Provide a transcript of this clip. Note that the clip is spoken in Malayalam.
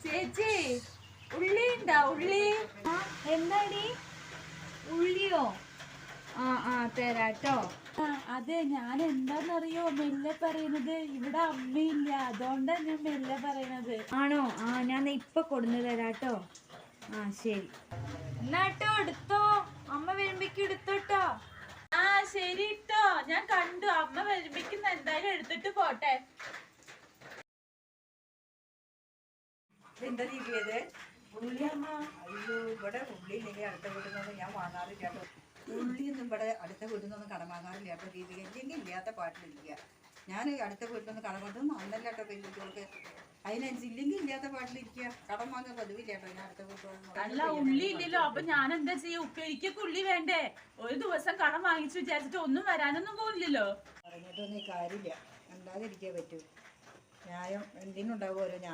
ചേച്ചി ഉള്ളി ഉണ്ടാ ഉള്ളി? എന്താടി ഉള്ളിയോ? തരാട്ടോ. അതെ, ഞാൻ എന്താന്നറിയോ മെല്ലെ പറയണത്, ഇവിടെ അമ്മയില്ല, അതുകൊണ്ടാ ഞാൻ മെല്ലെ പറയണത്. ആണോ? ഞാൻ ഇപ്പൊ കൊടുന്നു തരാട്ടോ. ശരി എന്നാട്ടോ, എടുത്തോ, അമ്മ വരുമ്പേക്ക് എടുത്തോട്ടോ. ശരി ഇട്ടോ, ഞാൻ കണ്ടു, അമ്മ വരുമ്പേക്ക് എന്തായാലും എടുത്തിട്ട് പോട്ടെ. എന്താ രീതിയത് ഉള്ളിയമ്മ? അയ്യോ, ഇവിടെ ഉള്ളി ഇല്ലെങ്കിൽ അടുത്ത വീട്ടിൽ നിന്നൊന്നും ഞാൻ വാങ്ങാറില്ല കേട്ടോ. ഉള്ളിയൊന്നും ഇവിടെ അടുത്ത വീട്ടിൽ നിന്നൊന്നും കടം വാങ്ങാറില്ല കേട്ടോ. രീതി ഇല്ലെങ്കിൽ ഇല്ലാത്ത പാട്ടിലിരിക്കുക. ഞാൻ അടുത്ത വീട്ടിൽ നിന്ന് കടം കൊണ്ടൊന്നും നന്നല്ല കേട്ടോ പെൺകുട്ടികൾക്ക്. അതിനനുസരിച്ചില്ലെങ്കിൽ ഇല്ലാത്ത പാട്ടിലിരിക്കുക. കടം വാങ്ങാൻ പതിവില്ല കേട്ടോ. ഞാൻ അടുത്ത വീട്ടിൽ അല്ല, ഉള്ളി ഇല്ലല്ലോ, അപ്പൊ ഞാൻ എന്താ ചെയ്യാ? ഉപ്പേരിക്കൊക്കെ ഉള്ളി വേണ്ടേ? ഒരു ദിവസം കടം വാങ്ങിച്ചു വിചാരിച്ചിട്ട് ഒന്നും വരാനൊന്നും പോലില്ലല്ലോ. പറഞ്ഞിട്ടൊന്നും ഈ കാര്യമില്ല, അല്ലാതെ ഇരിക്കേ പറ്റൂ. ന്യായം എന്തിനുണ്ടാവും ഓരോ